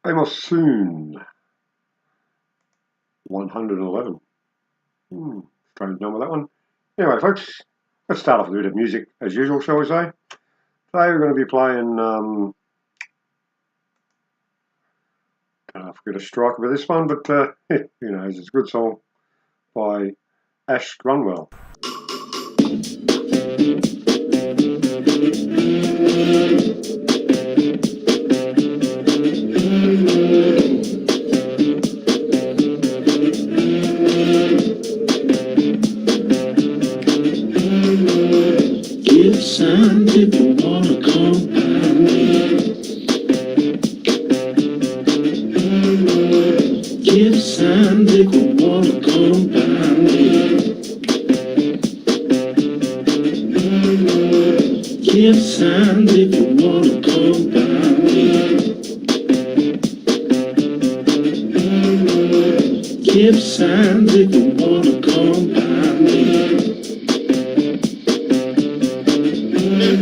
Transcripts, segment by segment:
Amos Sewn, 111. Strange number, that one. Anyway, folks, let's start off with a bit of music as usual, shall we say. Today we're going to be playing, can't forget a strike with this one, but who knows, it's a good song by Ash Grunwell. Some people wanna compound me. Give some people wanna compound me. Give some people wanna compound me. Give some people wanna compound me.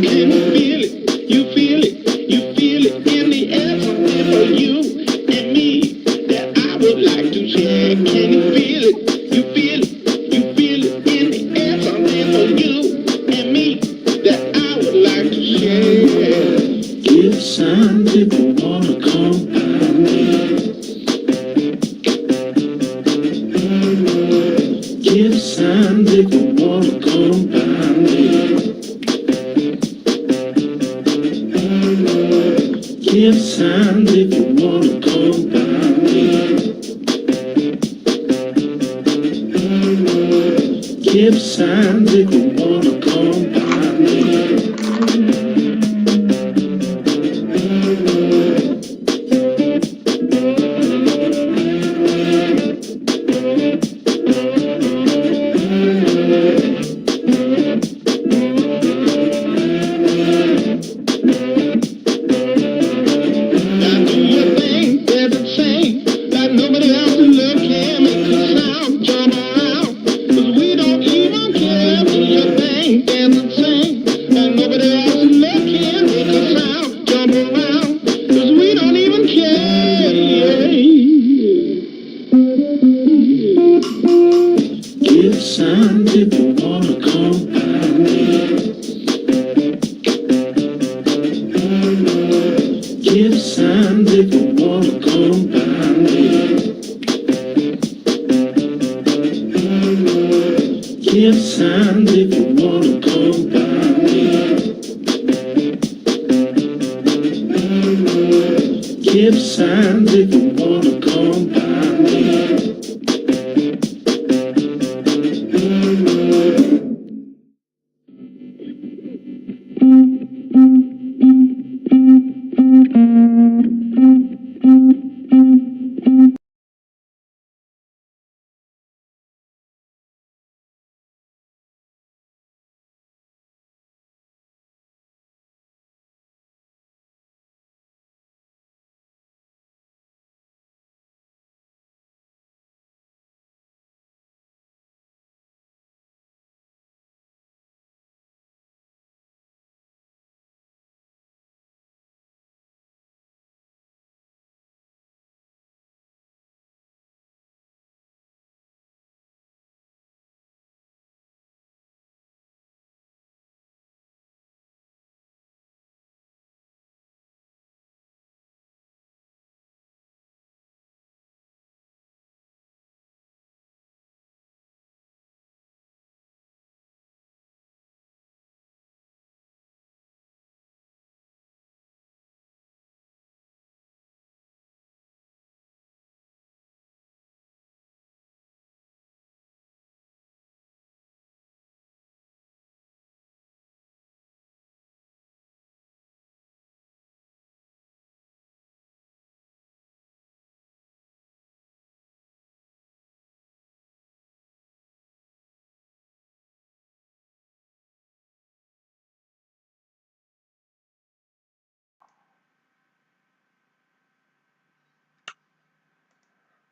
Can you feel it? You feel it? You feel it in the air for you and me that I would like to share. Can you feel it? You feel it? You feel it in the air for you and me that I would like to share. Give some people wanna compound me. Give some people wanna compound me. Give some people wanna compound me. Give some people wanna compound me.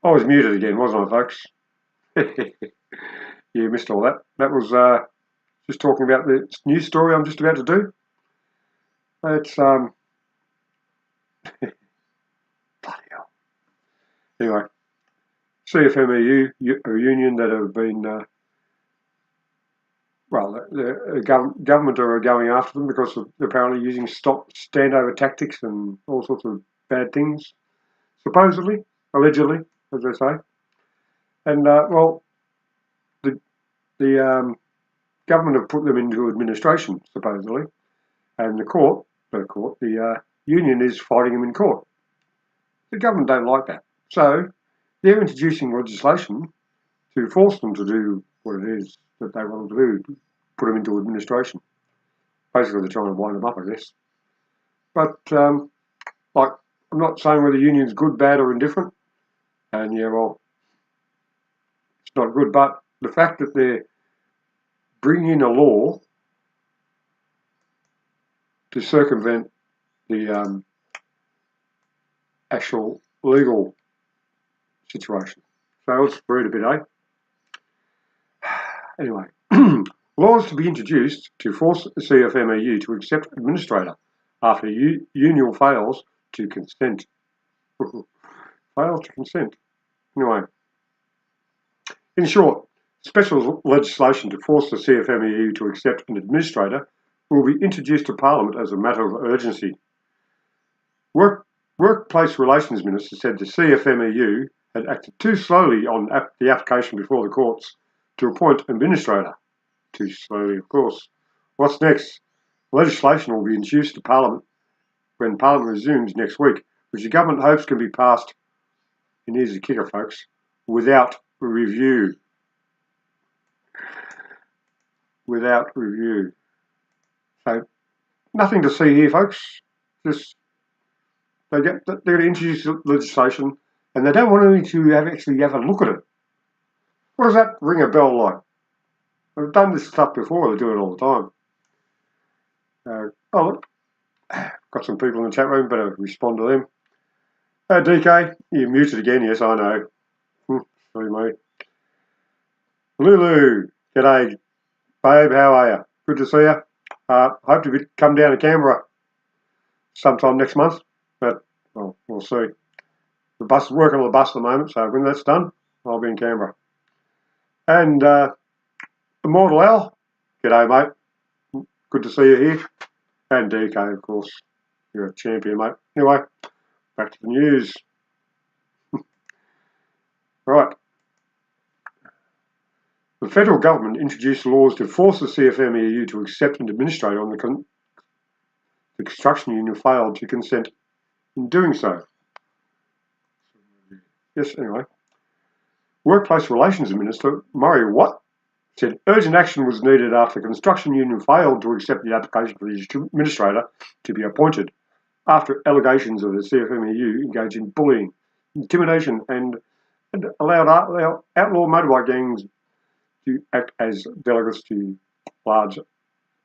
I was muted again, wasn't I, folks? You missed all that. That was just talking about the news story I'm just about to do. It's bloody hell. Anyway, CFMEU, a union that have been, the government are going after them because they're apparently using standover tactics and all sorts of bad things, supposedly, allegedly, as they say. And, the government have put them into administration, supposedly, and the union is fighting them in court. The government don't like that. So they're introducing legislation to force them to do what it is that they want them to do, put them into administration. Basically, they're trying to wind them up, I guess. But, I'm not saying whether the union's good, bad, or indifferent. And, it's not good. But the fact that they're bringing in a law to circumvent the actual legal situation. So let's read a bit, eh? Anyway, laws to be introduced to force the CFMEU to accept administrator after union fails to consent. Fails to consent. Anyway, in short, special legislation to force the CFMEU to accept an administrator will be introduced to Parliament as a matter of urgency. Workplace Relations Minister said the CFMEU had acted too slowly on the application before the courts to appoint administrator. Too slowly, of course. What's next? Legislation will be introduced to Parliament when Parliament resumes next week, which the government hopes can be passed, and here's the kicker, folks, without review. Without review. So, nothing to see here, folks. Just they're going to introduce legislation, and they don't want to actually have a look at it. What does that ring a bell like? I've done this stuff before. They do it all the time. Look, got some people in the chat room. Better respond to them. DK, you're muted again. Yes, I know. Sorry, mate. Lulu, g'day, babe. How are you? Good to see you. Hope to come down to Canberra sometime next month, but we'll see. The bus is working on the bus at the moment, so when that's done, I'll be in Canberra. And Immortal Al, g'day, mate. Good to see you here. And DK, of course. You're a champion, mate. Anyway, back to the news. Right. The federal government introduced laws to force the CFMEU to accept an administrator on the construction union failed to consent in doing so. Yes, anyway. Workplace Relations Minister Murray Watt said urgent action was needed after the construction union failed to accept the application for the administrator to be appointed after allegations of the CFMEU engaged in bullying, intimidation, and allowed outlaw motorbike gangs to act as delegates to large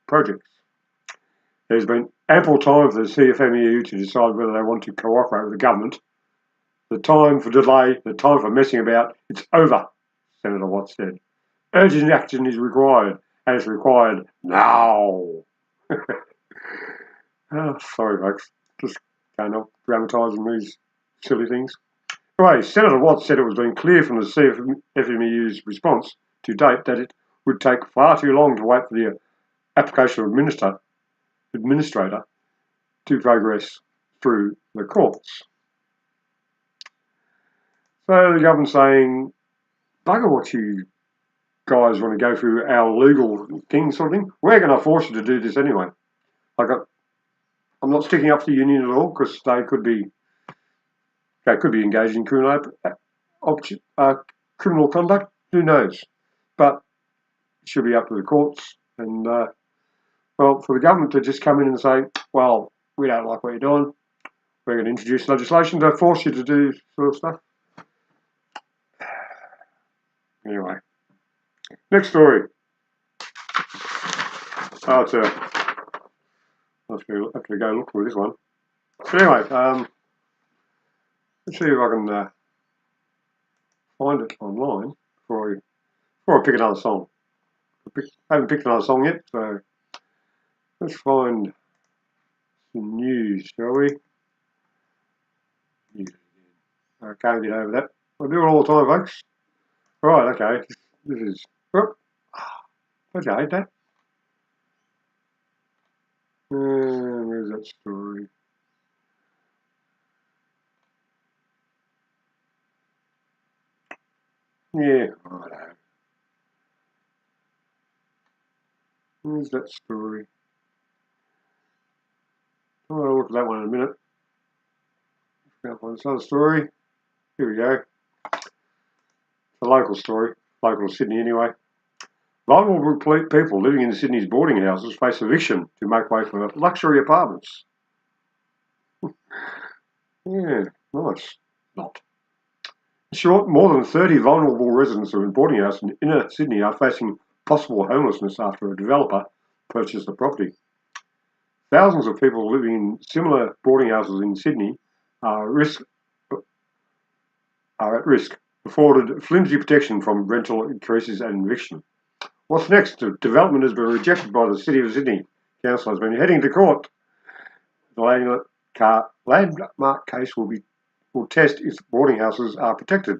projects. There's been ample time for the CFMEU to decide whether they want to cooperate with the government. The time for delay, the time for messing about, it's over, Senator Watt said. Urgent action is required, and it's required now. Sorry, folks. Just going off dramatising these silly things. Anyway, Senator Watt said it was been clear from the CFMEU's response to date that it would take far too long to wait for the application of administrator to progress through the courts. So the government's saying, bugger what you guys want to go through our legal thing sort of thing. We're going to force you to do this anyway. I'm not sticking up for the union at all because they could be engaged in criminal conduct. Who knows? But it should be up to the courts. And, for the government to just come in and say, well, we don't like what you're doing. We're going to introduce legislation to force you to do sort of stuff. Anyway, next story. I have to go look for this one. So anyway, let's see if I can find it online before I pick another song. I haven't picked another song yet, so let's find some news, shall we? I can't get over that. I do it all the time, folks. Right, okay. This is... Oh, don't you hate that? Where's that story? Yeah, righto. Where's that story? I'll look at that one in a minute. I'll find this other story. Here we go. It's a local story. Local to Sydney anyway. Vulnerable people living in Sydney's boarding houses face eviction to make way for luxury apartments. Yeah, nice. Not. In short, more than 30 vulnerable residents of a boarding house in inner Sydney are facing possible homelessness after a developer purchased the property. Thousands of people living in similar boarding houses in Sydney are at risk, afforded flimsy protection from rental increases and eviction. What's next? The development has been rejected by the City of Sydney. Council has been heading to court. The landmark case will test if boarding houses are protected.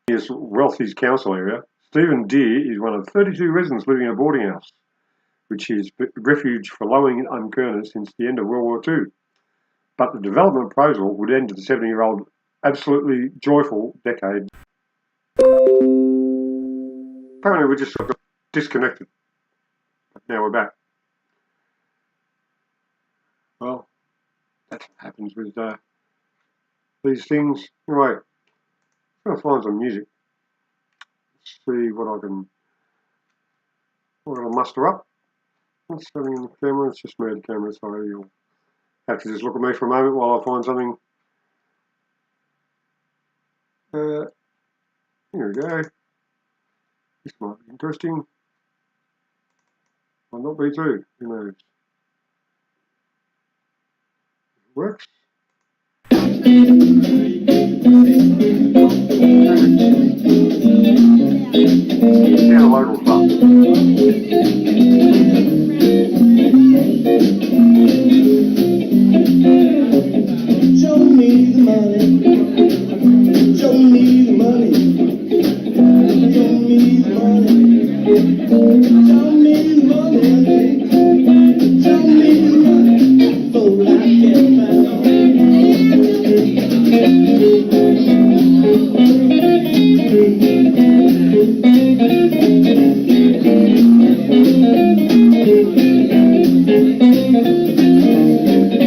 In his wealthy council area, Stephen Deere is one of 32 residents living in a boarding house, which is refuge for low-income earners since the end of World War II. But the development proposal would end the 70-year-old absolutely joyful decade. Apparently we just got disconnected. But now we're back. Well, that's what happens with these things. Anyway, I'm going to find some music. See what I can muster up. What's happening in the camera? It's just me, the camera, so you'll have to just look at me for a moment while I find something. Here we go. This might be interesting. Might not be too. Who knows? If it works. Yeah, local stuff. Show me the money. Show me the money. Show me the money. Show me the money. Show me the money. So I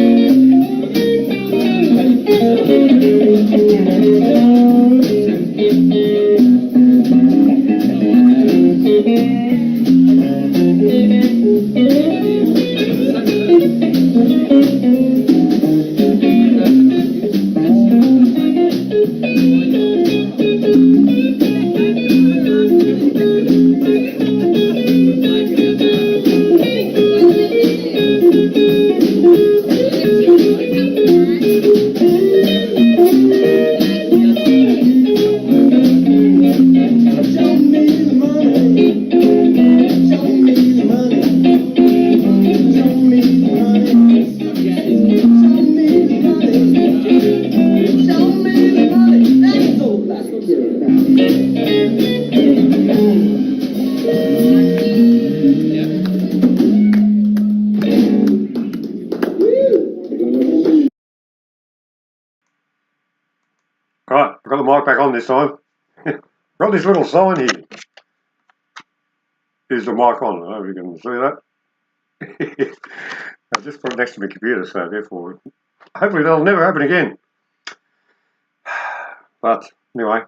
can find out. Right, I've got the mic back on this time. Got this little sign here. Is the mic on? I don't know if you can see that. I just put it next to my computer, so therefore, hopefully that'll never happen again. But anyway,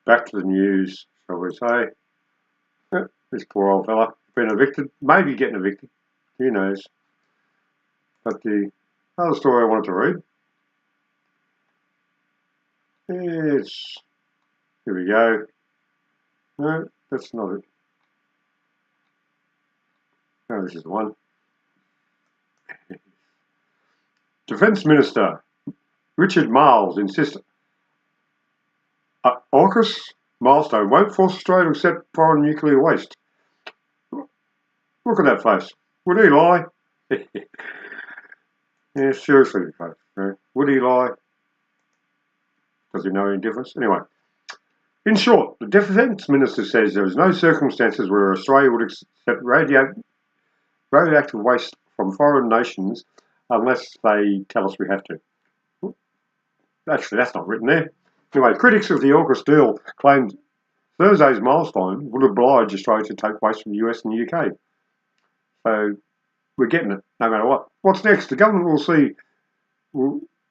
back to the news, shall we say. This poor old fella been evicted, maybe getting evicted, who knows. But the other story I wanted to read is, here we go. No, that's not it. No, this is the one. Defence Minister Richard Marles insists Archaix milestone won't force Australia to accept foreign nuclear waste. Look at that face. Would he lie? Yeah, seriously, folks. Would he lie? Does he know any difference? Anyway, in short, the Defence Minister says there is no circumstances where Australia would accept radioactive waste from foreign nations unless they tell us we have to. Actually, that's not written there. Anyway, critics of the Archaix deal claimed Thursday's milestone would oblige Australia to take waste from the US and the UK. So we're getting it, no matter what. What's next? The government will see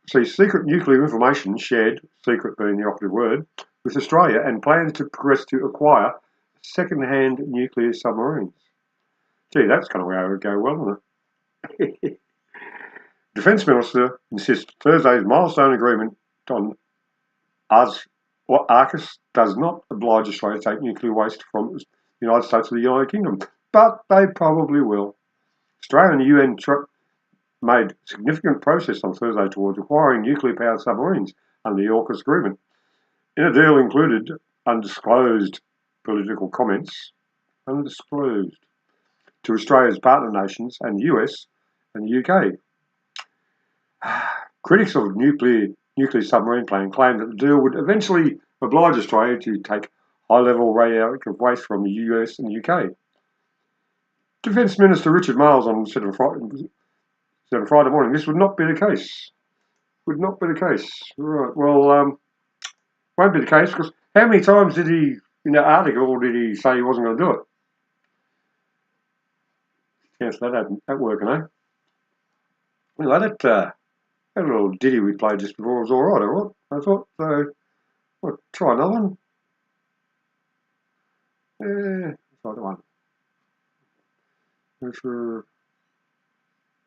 secret nuclear information shared, secret being the operative word, with Australia and plans to progress to acquire second-hand nuclear submarines. Gee, that's kind of where it would go well, isn't it? Defence Minister insists Thursday's milestone agreement on Archaix does not oblige Australia to take nuclear waste from the United States or the United Kingdom, but they probably will. Australia and the UN made significant progress on Thursday towards acquiring nuclear-powered submarines under the Archaix agreement. In a deal included undisclosed political comments, undisclosed, to Australia's partner nations and the US and the UK. Critics of nuclear submarine plan claim that the deal would eventually oblige Australia to take high-level radioactive waste from the US and the UK. Defence Minister Richard Marles said on Friday morning this would not be the case. Would not be the case. Right, well, won't be the case because how many times did he, in that article, did he say he wasn't going to do it? Yes, that working, eh? Well, that little ditty we played just before was alright, I thought. So, we'll try another one. Yeah, try the one.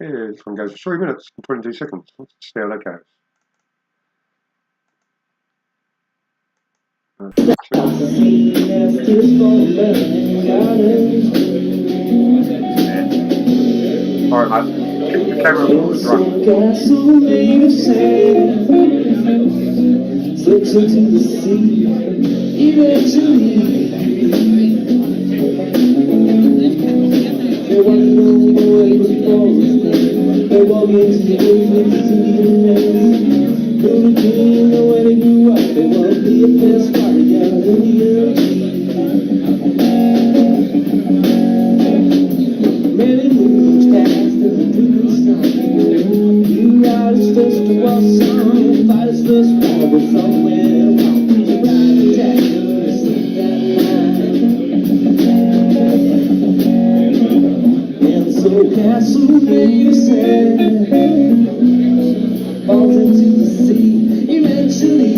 Yeah, this one goes for 3 minutes and 22 seconds. Let's see how that goes. Alright, mate. Keep the camera on the drum. Slips into the sea, eventually. There was no boy before us. They walk into the sea. Little king, when they grew up, they want to be a best warrior in the earth. Many moons passed and the dreams sung. You write his first war song, fight his first war, but somewhere along the right attack, you sleep that night. And so Castle made a sound, falls into the sea eventually.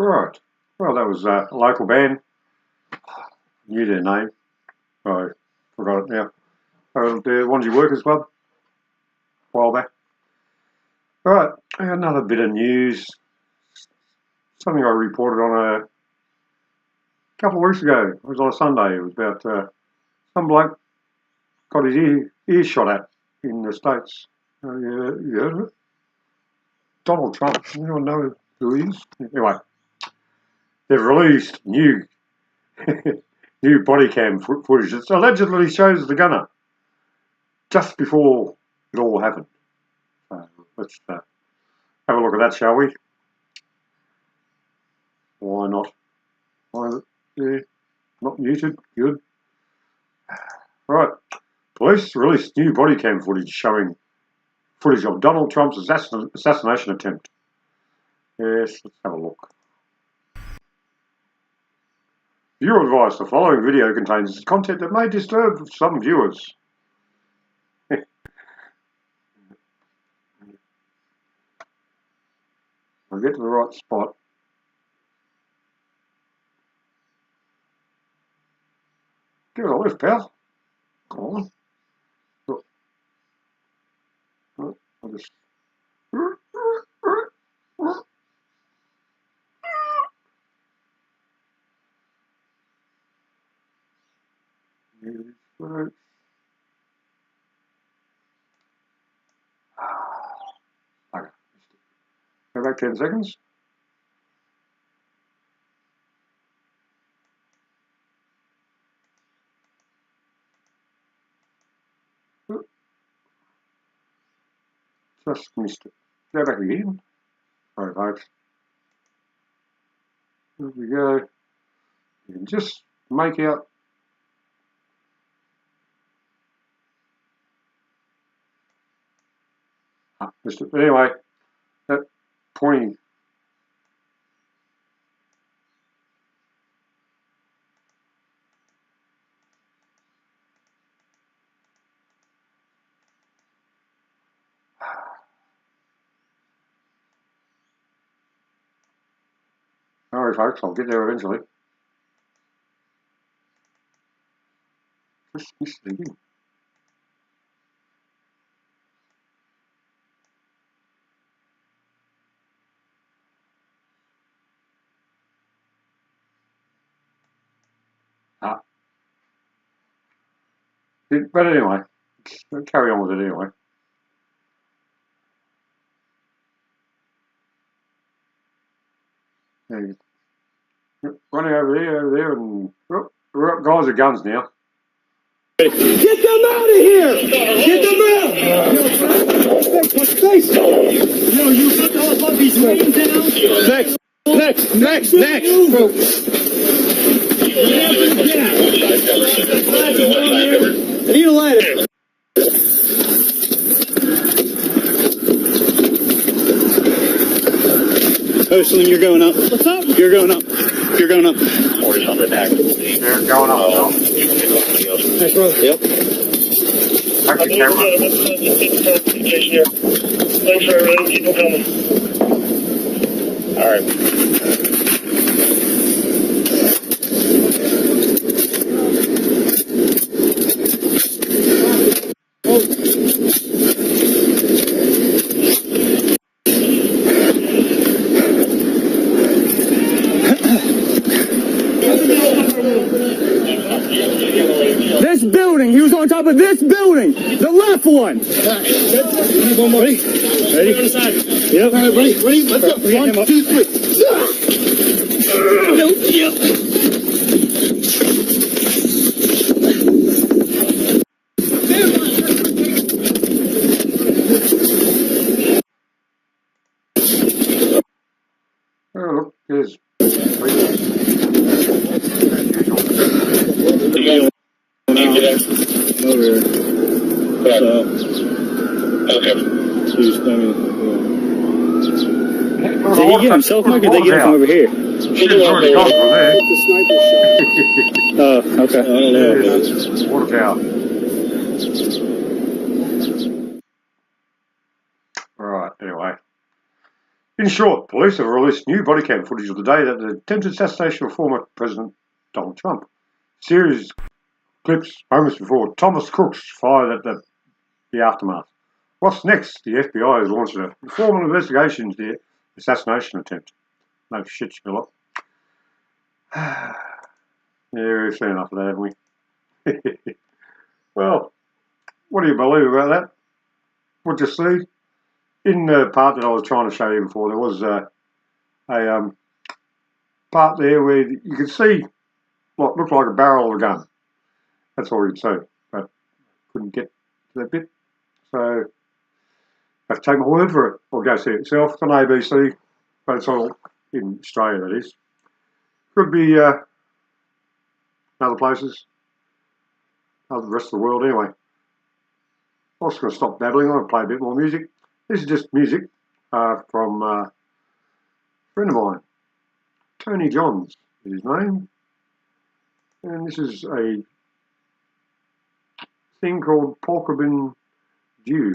Right. Well, that was a local band. Knew their name. I forgot it now. The Wanji Workers Club. A while back. Right. Another bit of news. Something I reported on a couple of weeks ago. It was on a Sunday. It was about some bloke got his ear shot at in the States. Yeah. Donald Trump. Anyone know who he is? Anyway, they've released new body cam footage that allegedly shows the gunner just before it all happened. Let's have a look at that, shall we? Why not? Yeah, not muted. Good. Right. Police released new body cam footage showing footage of Donald Trump's assassination attempt. Yes, let's have a look. Viewer advice: the following video contains content that may disturb some viewers. I'll get to the right spot. Give it a lift, pal. Come on. Look. I'll just... Okay. Go back 10 seconds. Just missed it. Go back again. Sorry, folks. There we go. You can just make out missed it. But anyway, that pointing. Sorry, folks, I'll get there eventually. Just missed it again. But anyway, let's carry on with it anyway. Running over there, and we're up guys with guns now. Get them out of here! Get them out! Face! Yo, you put all of these names down. Next! I need a lighter. Oh, Slim, you're going up. What's up? You're going up. Orders on the back of the scene. They're going up. Nice, bro. Yep. Back to camera. Thanks for everything. Keep them coming. All right. This building, he was on top of this building, the left one. Ready? Yep. All right, ready? Let's go. 1, 2, 3. Yep. Oh, look, there's Okay. Did he get himself, Mike, or did they get it from over here? Shit's already gone from there. Oh, okay. I don't know. Water tower. Right, anyway. In short, police have released new body cam footage of the day that the attempted assassination of former President Donald Trump. Series clips moments before Thomas Crooks fired at the aftermath. What's next? The FBI has launched a formal investigation into the assassination attempt. No shit, Spelt. Yeah, we've seen enough of that, haven't we? Well, what do you believe about that? What you see? In the part that I was trying to show you before, there was a part there where you could see what looked like a barrel of a gun. That's all you could see, but couldn't get to that bit. So, have to take my word for it, or go see it yourself. It's on ABC, but it's all in Australia, that is. Could be other places, other rest of the world anyway. I'm just going to stop babbling. I'm going to play a bit more music. This is just music from a friend of mine. Tony Johns is his name. And this is a thing called Porcupine Dew.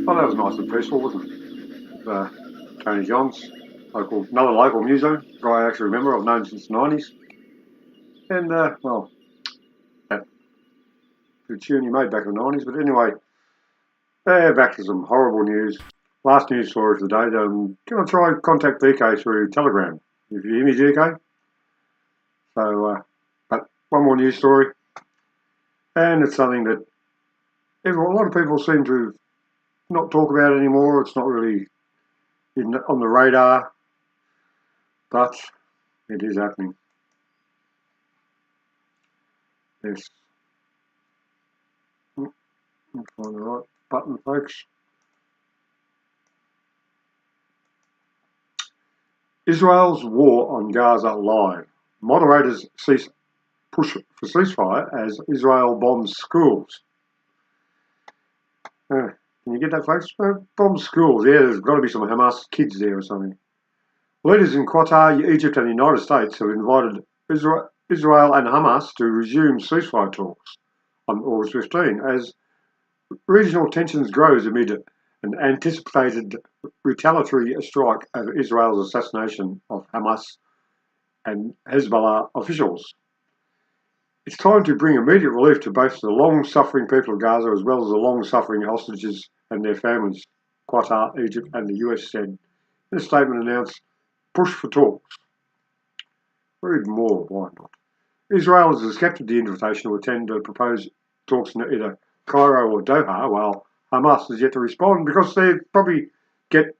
Well, that was nice and peaceful, wasn't it? Tony Johns, another local muso, guy I actually remember, I've known since the 90s. And, well, that the tune he made back in the 90s. But anyway, back to some horrible news. Last news story of the day. Can I try contact DK through Telegram? If you hear me, DK. So, but one more news story. And it's something that a lot of people seem to not talk about anymore. It's not really on the radar. But it is happening. Yes. Find the right button, folks. Israel's war on Gaza live. Moderators push for ceasefire as Israel bombs schools. Can you get that, folks? Bombs schools. Yeah, there's got to be some Hamas kids there or something. Leaders in Qatar, Egypt and the United States have invited Israel and Hamas to resume ceasefire talks on August 15 as regional tensions grows amid an anticipated retaliatory strike over Israel's assassination of Hamas and Hezbollah officials. It's time to bring immediate relief to both the long-suffering people of Gaza as well as the long-suffering hostages and their families, Qatar, Egypt and the US said. In a statement announced, push for talks. Read more, why not? Israel has accepted the invitation to attend the proposed talks in either Cairo or Doha, while Hamas is yet to respond because they probably get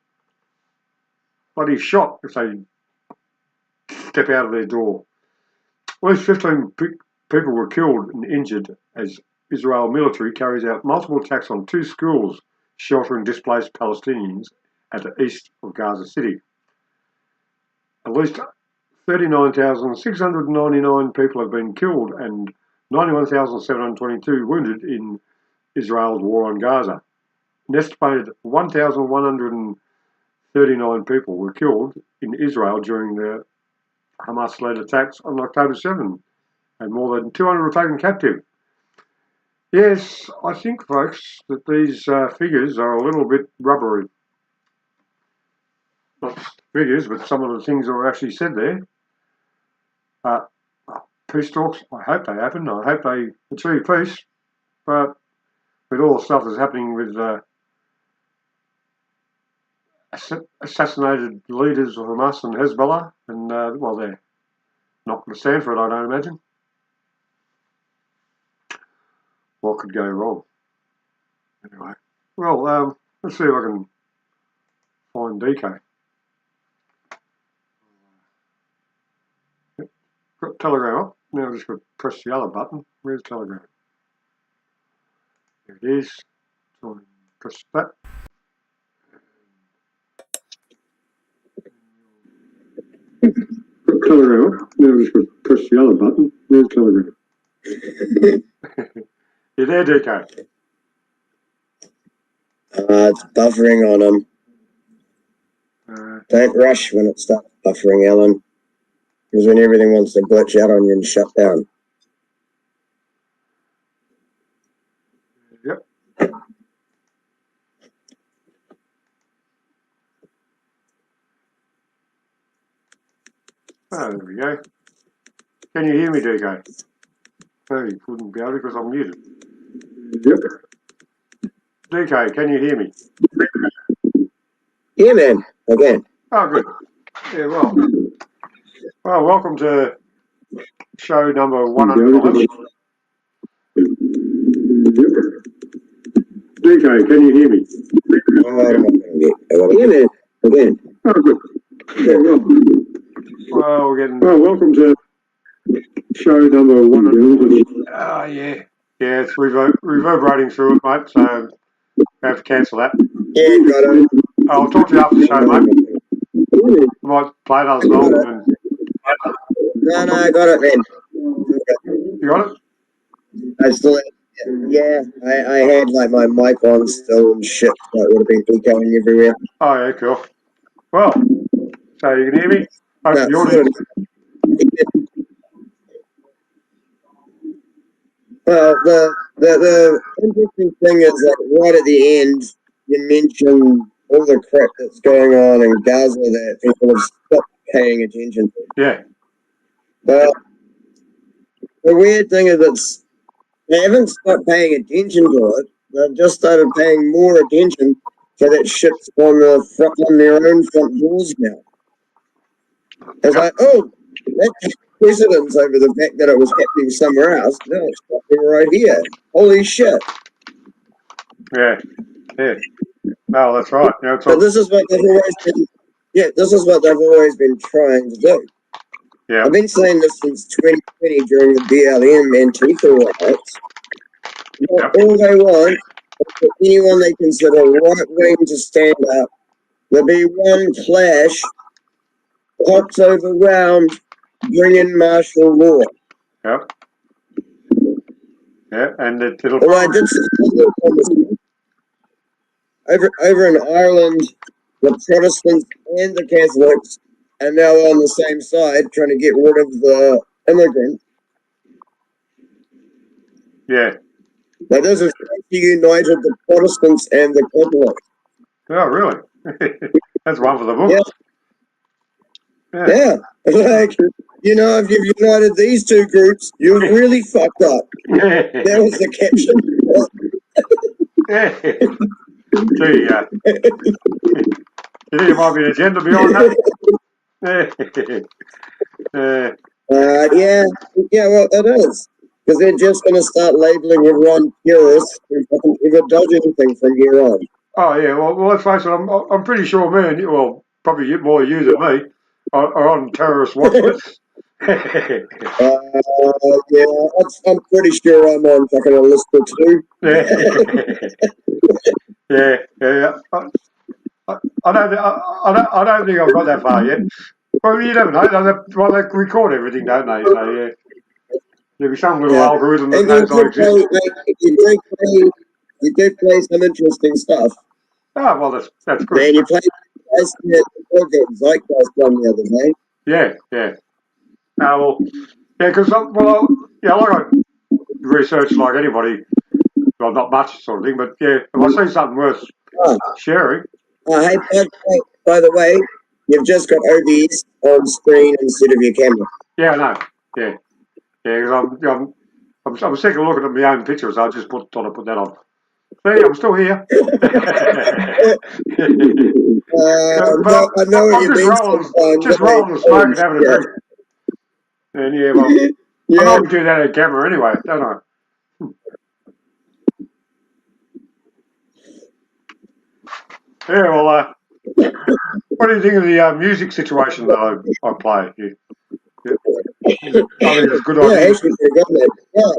bloody shot if they step out of their door. At least 15 people were killed and injured as Israel military carries out multiple attacks on 2 schools sheltering displaced Palestinians at the east of Gaza City. At least 39,699 people have been killed and 91,722 wounded in Israel's war on Gaza. An estimated 1,139 people were killed in Israel during the Hamas-led attacks on October 7, and more than 200 were taken captive. Yes, I think, folks, that these figures are a little bit rubbery. Not figures, but some of the things that were actually said there. Peace talks, I hope they happen. I hope they achieve peace. But with all the stuff that's happening with assassinated leaders of Hamas and Hezbollah, and well, they're not going to stand for it, I don't imagine. What could go wrong? Anyway, well, let's see if I can find DK. Got Telegram up. Now I've just got to press the other button. Where's Telegram? There it is. So press that. Got Telegram up. Now I've just got to press the other button. Where's Telegram? You there, DK? It's buffering on them. Don't rush when it starts buffering, Alan. Because when everything wants to glitch out on you and shut down. Yep. Oh, there we go. Can you hear me, DK? No, you couldn't be able to because I'm muted. Yep. DK, can you hear me? Yeah, man. Again. Oh, good. Yeah, well, welcome to show number 111. DK, can you hear me? Yeah, man. Again. Oh, good. Yeah, well, we're getting... Well, welcome to show number 111. Oh, yeah. Yeah, it's reverberating through it, mate, so I have to cancel that. Yeah, got it. I'll talk to you after the show, mate. I might play another song. No, I got it, man. You got it? I still, yeah, I had like my mic on still and shit. That would have been echoing everywhere. Oh, yeah, cool. Well, so you can hear me? Hope the audience. Well, the interesting thing is that right at the end, you mentioned all the crap that's going on in Gaza that people have stopped paying attention to. Yeah. Well, the weird thing is They haven't stopped paying attention to it. They've just started paying more attention to that shit's on their own front doors now. It's like, oh, that takes precedence over the fact that it was happening somewhere else. No, it's happening right here. Holy shit. Yeah. No, that's right. Yeah, But this is what they've always been. Yeah, this is what they've always been trying to do. yeah. I've been saying this since 2020 during the BLM Antifa riots. Yep. All they want is for anyone they consider right wing to stand up. There'll be one clash, pops overwhelmed, bring in martial law. Yep. Yeah, and it'll. Well, I did see over in Ireland, the Protestants and the Catholics are now on the same side, trying to get rid of the immigrants. Yeah. Now, this is united the Protestants and the Catholics. Oh, really? That's one for the books. Yeah. Like, you know, if you've united these two groups, you've really fucked up. That was the caption. Gee, you think there might be an agenda behind that? Yeah, well, it is. Because they're just going to start labelling everyone terrorists who fucking ever does anything from here on. Oh, yeah, well, let's face it, I'm pretty sure me and you, well, probably more you than me, are on terrorist watch lists. Yeah, I'm pretty sure I'm on fucking a list or two. Yeah. I don't think I've got that far yet. Well, you never know. They record everything, don't they? So, yeah. There'll be some little algorithm that knows I exist. You do play some interesting stuff. Oh, well, that's good. Man, you played Zeitgeist one the other day. Yeah. Because, like I research like anybody, well, not much sort of thing, but yeah, if I see something worth sharing. Hey, by the way, you've just got OBS on screen instead of your camera. Yeah, I know. Yeah, because I'm sick of looking at my own pictures. I just thought I'd put that on. See, I'm still here. I know what you mean. Just rolling the smoke and having a drink. And yeah, well, I normally do that on camera anyway, don't I? Yeah, well, what do you think of the music situation that I play? I think it's a good idea. Yeah, actually pretty good, man. Yeah,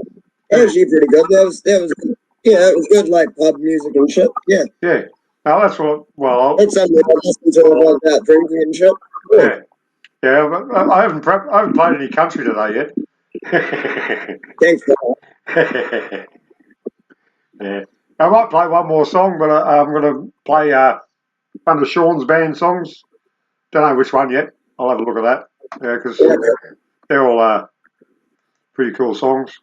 actually pretty good. That was good. Yeah, it was good, like pub music and shit. Yeah. Yeah. No, that's what. Well, that's something I listen to about drinking and shit. Yeah. But I haven't played any country today yet. Thanks, Yeah. I might play one more song, but I'm going to play one of Sean's band songs. Don't know which one yet. I'll have a look at that. Yeah, because they're all pretty cool songs.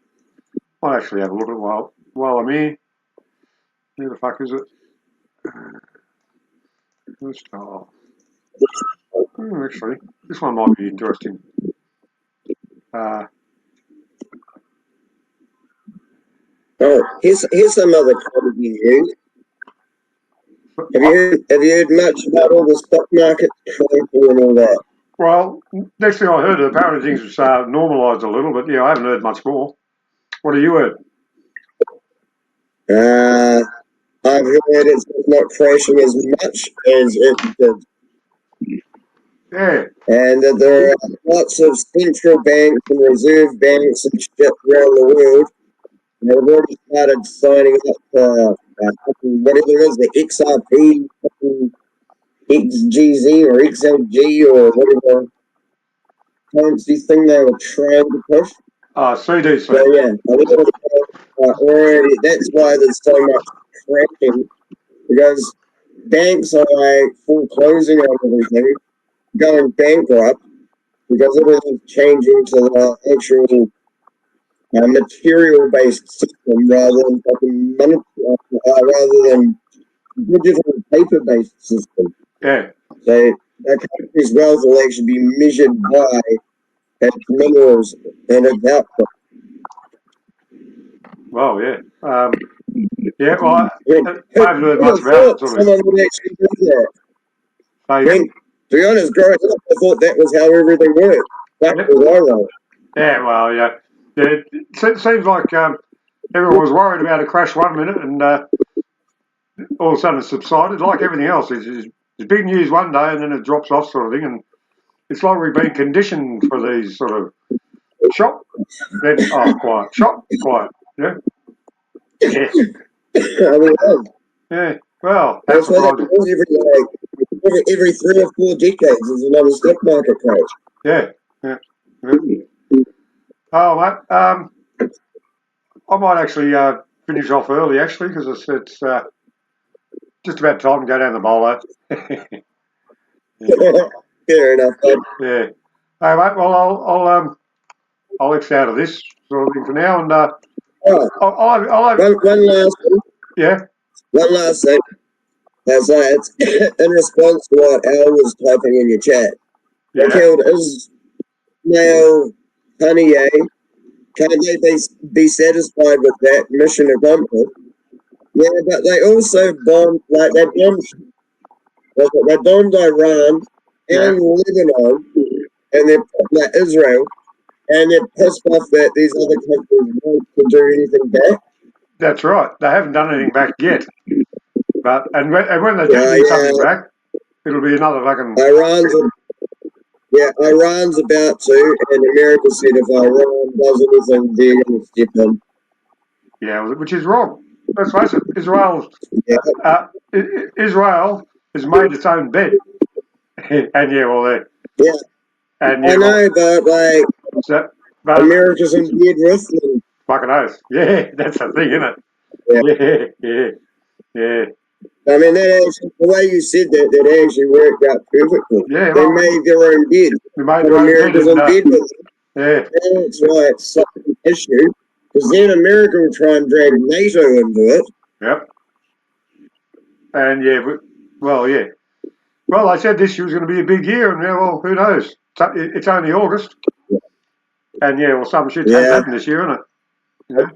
I'll actually have a look at it while I'm here. Where the fuck is it? Actually, this one might be interesting. Here's some other comedy news. Have you heard much about all the stock market crashing and all that? Well, next thing I heard, apparently things have normalised a little, but yeah, I haven't heard much more. What have you heard? I've heard it's not crashing as much as it did. Yeah. And that there are lots of central banks and reserve banks and shit around the world. They've already started signing up whatever it is, the XRP, XGZ or XLG or whatever currency thing they were trying to push. CDC. So yeah, already that's why there's so much crashing, because banks are like foreclosing on everything, going bankrupt, because everything's changing to the actual material-based system rather than fucking money, rather than digital paper-based system. Yeah. So a country's wealth will actually be measured by its minerals and its output. Well, yeah. Yeah, well, I haven't heard Who'd much have about it. thought Sort of. someone would actually do that? So, I mean, to be honest, growing up, I thought that was how everything worked. That was I wrong. yeah, well, yeah. It seems like everyone was worried about a crash one minute and all of a sudden it subsided, like everything else. It's big news one day and then it drops off, sort of thing. And it's like we've been conditioned for these sort of shop, then quiet, shop, quiet. Yeah. Yeah. I mean, Yeah. Well, that's why that was every 3 or 4 decades is another stock market crash. Yeah. Yeah. Oh, mate. I might actually finish off early, actually, because it's just about time to go down the bowler. Fair enough. Bud. Yeah. Hey, mate. Well, I'll X out of this sort of thing for now, and I'll have One last thing. Yeah. One last thing. It's in response to what Al was typing in your chat. Yeah. Killed Ismail Haniyeh. Can they be satisfied with that mission accomplished? Yeah, but they also bombed, they bombed Iran and Lebanon and Israel, and they're pissed off that these other countries won't do anything back. That's right. They haven't done anything back yet. But and when they do something back, it'll be another fucking. Iran's about to, and America said if Iran does anything, they're going to step in. Yeah, which is wrong. Let's face it, Israel has made its own bed. And And I know, but America's in bed with them. Fucking oath. Yeah, that's the thing, isn't it? Yeah. I mean, the way you said that actually worked out perfectly. Yeah, they made their own bed. They made their own America's in bed with them. Yeah. And that's why it's such an issue, because then America will try and drag NATO into it. Yep. And well, I said this year was going to be a big year, and well, who knows? It's only August. And some shit has happened this year, isn't it?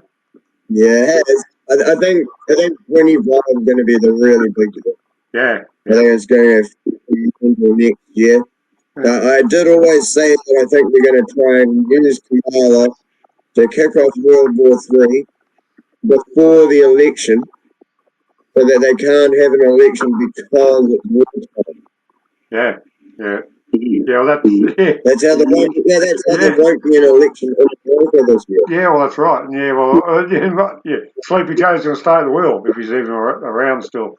Yeah, it has. I think 25 is going to be the really big year. Yeah. I think it's going to be until next year. But I did always say that I think we're going to try and use Kamala to kick off World War III before the election, so that they can't have an election because it's wartime. Yeah. Well, that's how there won't be an election in America this year. Yeah, well, that's right. Yeah, well, Sleepy Joe's going to stay at the wheel if he's even around still.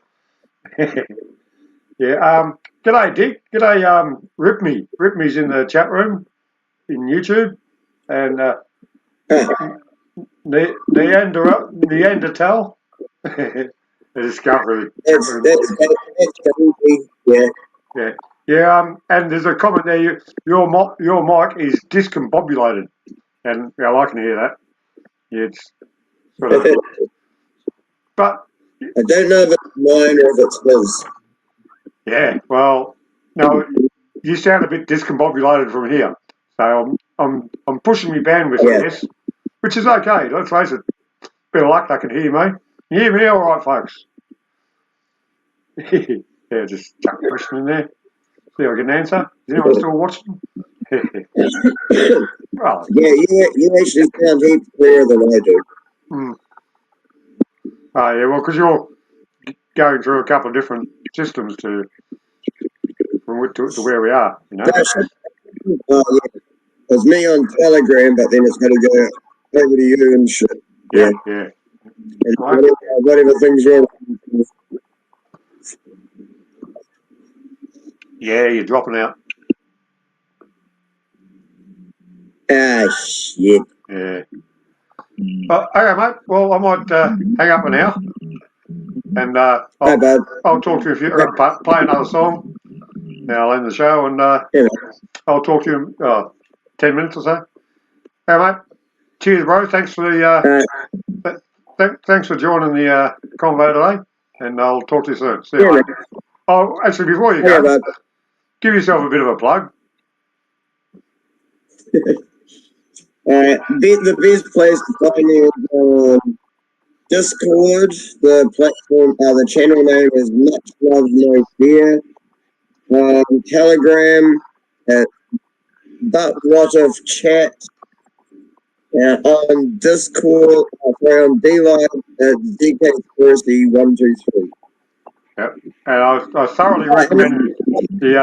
Yeah. G'day, Dick. G'day, Rip Me. Rip Me's in the chat room in YouTube, and Neanderthal. The discovery. That's Yeah. Yeah, and there's a comment there. Your mic is discombobulated, and I can hear that. Yeah, it's sort of. But I don't know if it's mine or if it's his. Yeah, well, no, you sound a bit discombobulated from here, so I'm pushing my bandwidth, I guess, which is okay. Let's face it. Bit of luck, they can hear me. You hear me, all right, folks? Yeah, just chuck a question in there. See if I get an answer. Is anyone still watching? Well, you actually sound heaps clearer than I do. Oh, yeah, well, because you're going through a couple of different systems to where we are, you know. It's me on Telegram, but then it's got to go over to you and shit. Yeah. And whatever things are. Yeah, you're dropping out. Ah, shit. Yeah. Okay, mate. Well, I might hang up for now. And I'll talk to you if you're going to play another song. Now I'll end the show, and I'll talk to you 10 minutes or so. Hey, mate. Cheers, bro. Thanks for the thanks for joining the convo today, and I'll talk to you soon. See you later. Oh, actually, before you go, give yourself a bit of a plug. The best place to find me is Discord, the platform, the channel name is Much Love No Fear. Telegram, But What If Chat. On Discord, on D-Live, DK123. Yep. And I thoroughly recommend the.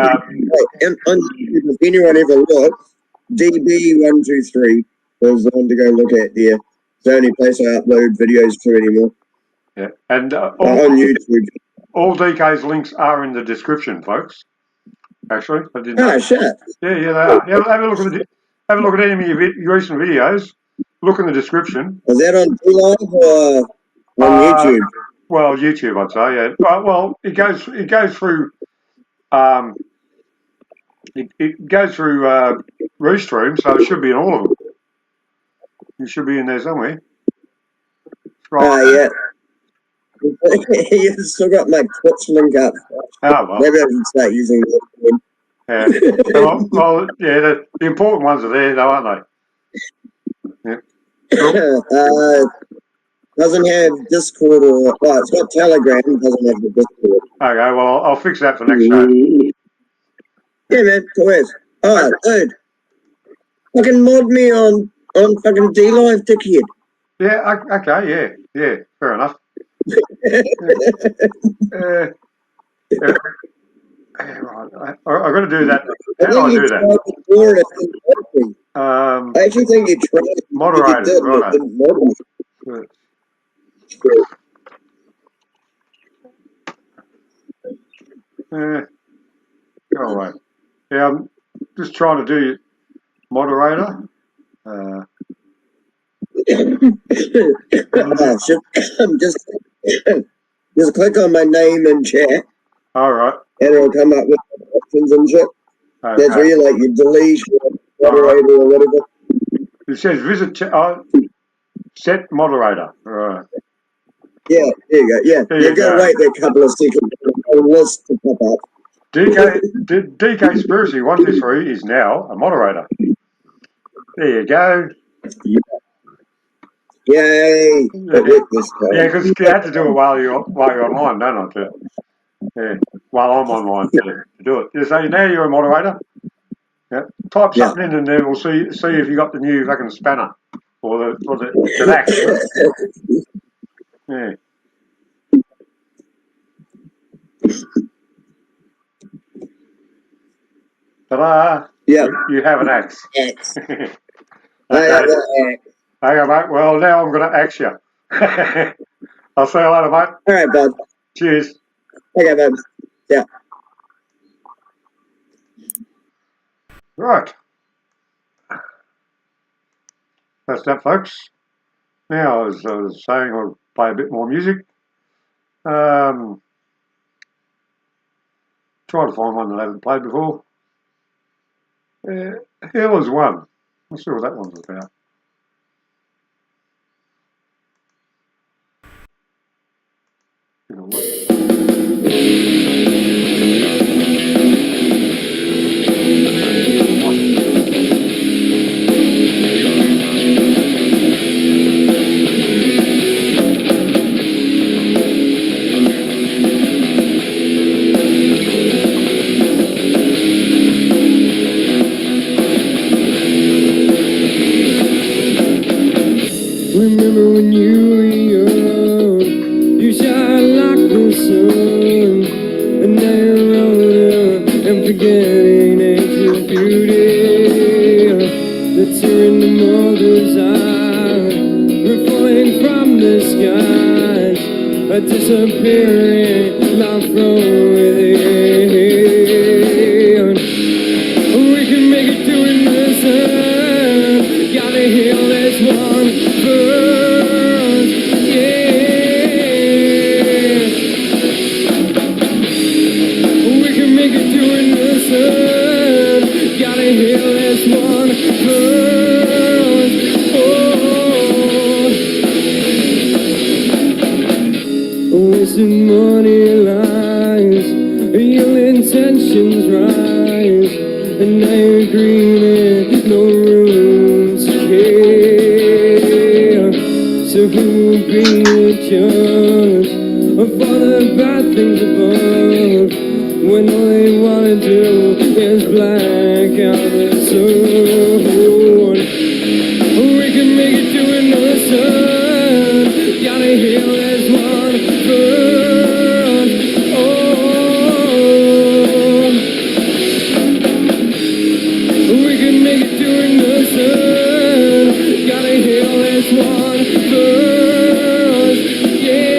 And on YouTube, if anyone ever looks, DB123 is the one to go look at there. It's the only place I upload videos to anymore. Yeah, and On YouTube. all DK's links are in the description, folks. Actually, I didn't. Oh, shit. Yeah, they are. Yeah, have a look at any of your recent videos. Look in the description. Is that on D-Live or on YouTube? Well, YouTube, I'd say. Yeah. Well, it goes through. It goes through Restream, so it should be in all of them. You should be in there somewhere. Right. Yeah. You still got my Twitch link up. Oh, well. Maybe I should start using that one. Yeah. well, yeah, the important ones are there, though, aren't they? Yeah. Cool. Doesn't have Discord or... Well, it's got Telegram, doesn't have the Discord. Okay, well, I'll fix that for next show. Yeah, man, cool as. Oh, dude. Fucking mod me on fucking D-Live, dickhead. Yeah, okay, yeah, fair enough. Right. I've got to do that. How do I do that? I actually think you tried. Moderator, right. Go away. Yeah, I'm just trying to do moderator. Just click on my name and chat. All right. And it'll come up with options and shit. Okay. That's where you like your delete, moderator or whatever. It says visit set moderator. All right. Yeah, there you go. Yeah, you go wait there a couple of seconds for a list to pop up. DK Conspiracy 123 is now a moderator. There you go. Yay! Yeah, because you have to do it while you're online, don't you? Yeah, while I'm online to do it. You say now you're a moderator. Yeah, type something in, and then we'll see if you got the new fucking spanner or the didactic. Yeah. Ta-da! Yeah. You have an axe. Axe. Okay. I have an axe. Okay, mate. Well, now I'm going to axe you. I'll see you later, mate. All right, bud. Cheers. Okay, bud. Yeah. Right. That's that, folks. Now, as I was saying, I'll play a bit more music. Try to find one that I haven't played before. Hell is one. Let's see what that one's about. Remember when you were young, you shine like the sun, and now you're older and forgetting ancient beauty. The tear in the mother's eye, reflecting from the skies, a disappearing life from within. We can make it to in the sun, gotta heal this one. Wasting money lies, your intentions rise, and now you're green, no room to care. So who will be explanations for the bad things above, when all they wanna do is black out the sun. We can make it to another sun. Gotta heal this one first. Oh, we can make it to another sun. Gotta heal this one first. Yeah.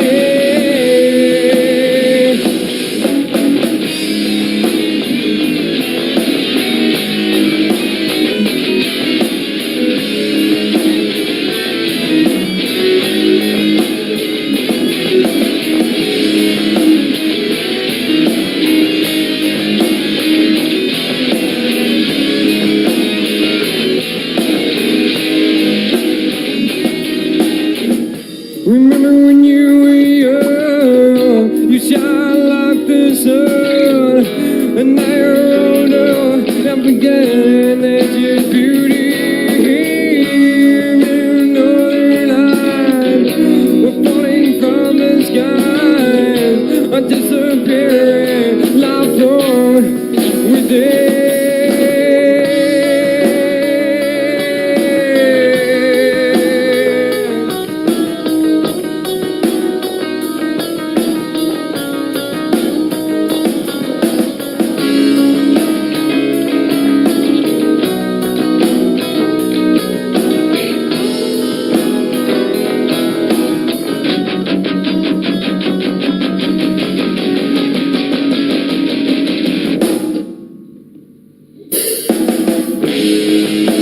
Remember when you were young, you shine like the sun, and now you're older and forgetting nature's beauty. Northern lights were falling from the skies, are disappearing life from within.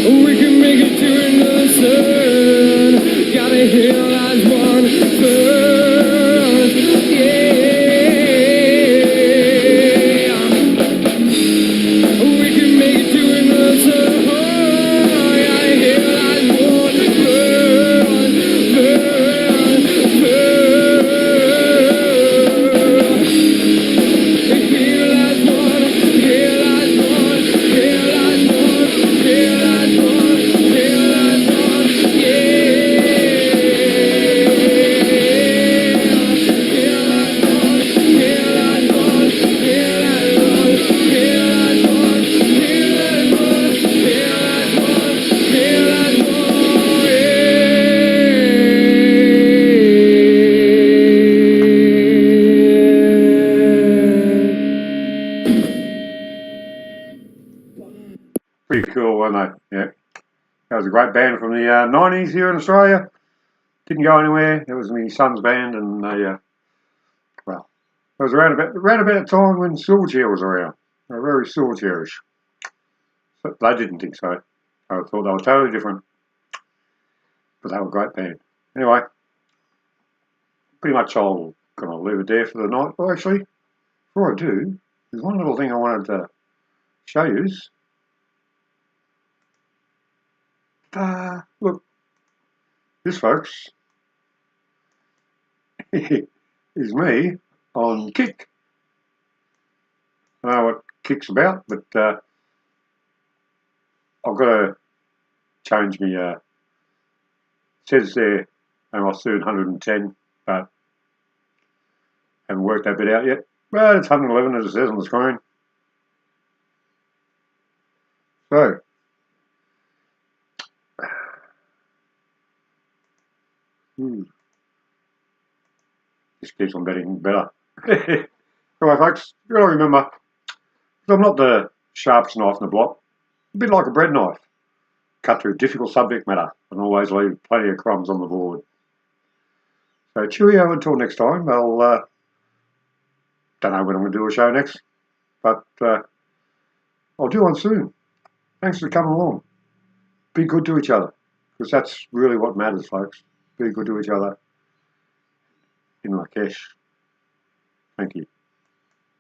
We can make it to another sun. Gotta heal as one first. Yeah. We can make it to another sun. Gotta heal as one first. Heal as one. Heal as one. Heal as one. Heal as one. Heal as one. Pretty cool, weren't they? Yeah. That was a great band from the 90s here in Australia. Didn't go anywhere. It was my son's band, and they, well, it was around about the time when Silverchair was around. They were very Silverchairish. But they didn't think so. I thought they were totally different. But they were a great band. Anyway, pretty much I'm going to leave it there for the night. Well, actually, before I do, there's one little thing I wanted to show you. Look, this, folks, is me on Kick. I don't know what Kick's about, but I've got to change me. It says there Amos Sewn 110, but haven't worked that bit out yet. But it's 111 as it says on the screen. So, just keeps on getting better. Anyway, folks, you gotta remember, I'm not the sharpest knife in the block. A bit like a bread knife. Cut through difficult subject matter and always leave plenty of crumbs on the board. So cheerio until next time. I'll don't know when I'm going to do a show next, but I'll do one soon. Thanks for coming along. Be good to each other, because that's really what matters, folks. Be good to each other. In Archaix. Thank you.